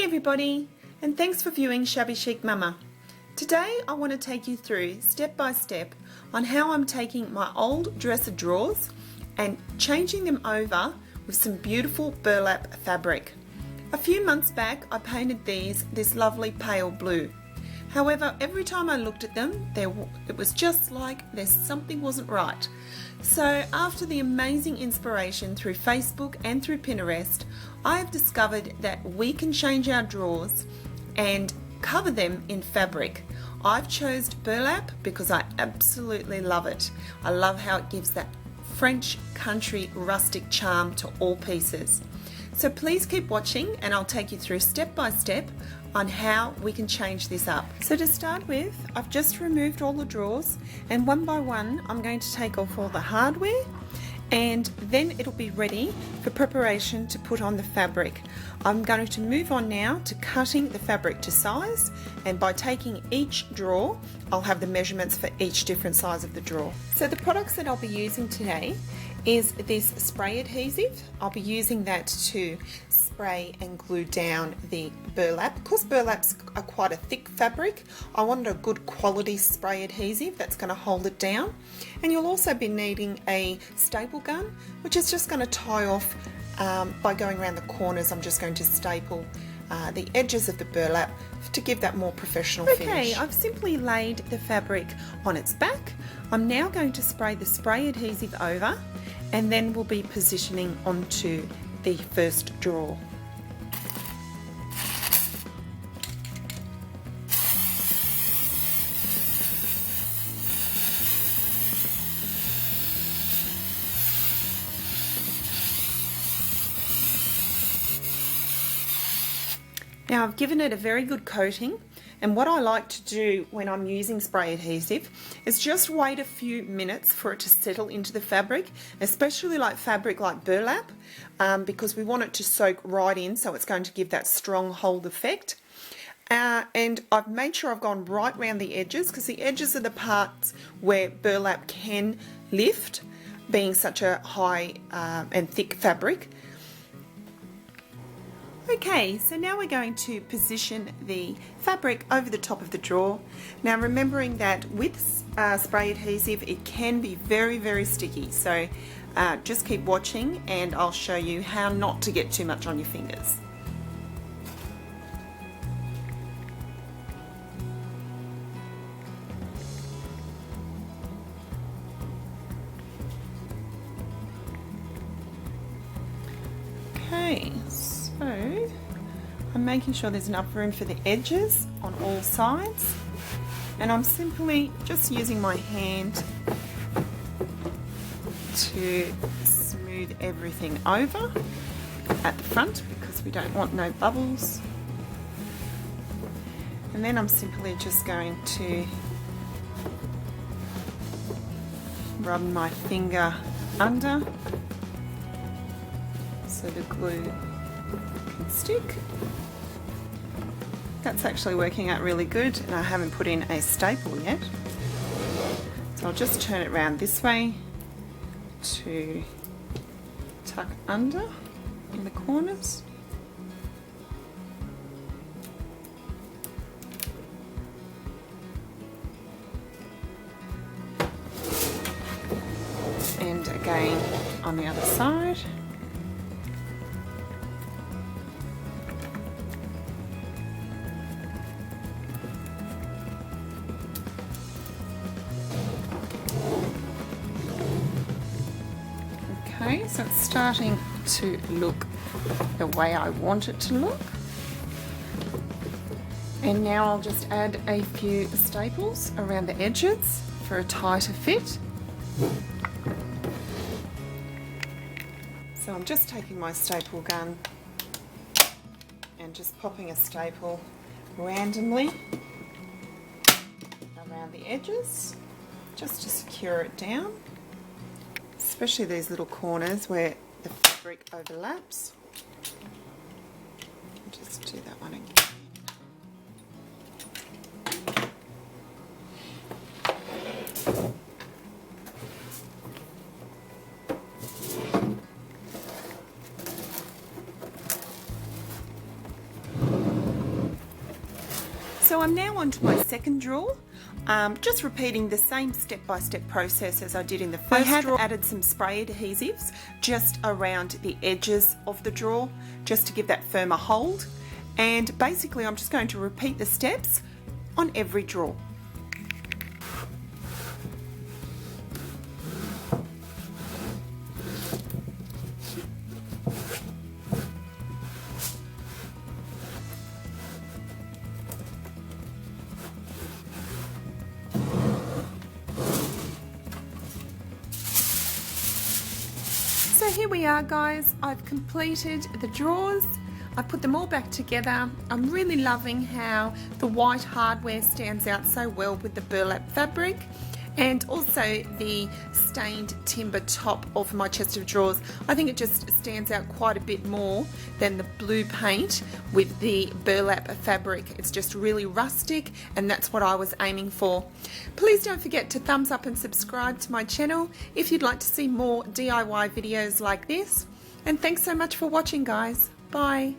everybody, and thanks for viewing Shabby Chic Mama. Today I want to take you through step by step on how I'm taking my old dresser drawers and changing them over with some beautiful burlap fabric. A few months back I painted these this lovely pale blue. However, every time I looked at them, it was just like something wasn't right. So after the amazing inspiration through Facebook and through Pinterest, I have discovered that we can change our drawers and cover them in fabric. I've chosen burlap because I absolutely love it. I love how it gives that French country rustic charm to all pieces. So please keep watching and I'll take you through step by step on how we can change this up. So to start with, I've just removed all the drawers, and one by one I'm going to take off all the hardware, and then it'll be ready for preparation to put on the fabric. I'm going to move on now to cutting the fabric to size, and by taking each drawer I'll have the measurements for each different size of the drawer. So the products that I'll be using today is this spray adhesive. I'll be using that to spray and glue down the burlap. Because burlaps are quite a thick fabric, I wanted a good quality spray adhesive that's going to hold it down. And you'll also be needing a staple gun, which is just going to tie off by going around the corners. I'm just going to staple the edges of the burlap to give that more professional finish. Okay, I've simply laid the fabric on its back. I'm now going to spray the spray adhesive over, and then we'll be positioning onto the first drawer. Now I've given it a very good coating, and what I like to do when I'm using spray adhesive is just wait a few minutes for it to settle into the fabric, especially like fabric like burlap, because we want it to soak right in, so it's going to give that strong hold effect. And I've made sure I've gone right round the edges, because the edges are the parts where burlap can lift, being such a high and thick fabric. Okay, so now we're going to position the fabric over the top of the drawer. Now remembering that with spray adhesive it can be very, very sticky, so just keep watching and I'll show you how not to get too much on your fingers. Okay, so I'm making sure there's enough room for the edges on all sides, and I'm simply just using my hand to smooth everything over at the front because we don't want no bubbles. And then I'm simply just going to rub my finger under so the glue can stick. That's actually working out really good, and I haven't put in a staple yet. So I'll just turn it around this way to tuck under in the corners. And again on the other side. Okay, so it's starting to look the way I want it to look. And now I'll just add a few staples around the edges for a tighter fit. So I'm just taking my staple gun and just popping a staple randomly around the edges just to secure it down. Especially these little corners where the fabric overlaps. Just do that one again. So I'm now on to my second drawer, just repeating the same step-by-step process as I did in the first drawer. I have added some spray adhesives just around the edges of the drawer, just to give that firmer hold. And basically I'm just going to repeat the steps on every drawer. So here we are, guys. I've completed the drawers. I put them all back together. I'm really loving how the white hardware stands out so well with the burlap fabric, and also the stained timber top of my chest of drawers. I think it just stands out quite a bit more than the blue paint with the burlap fabric. It's just really rustic, and that's what I was aiming for. Please don't forget to thumbs up and subscribe to my channel if you'd like to see more DIY videos like this. And thanks so much for watching, guys. Bye.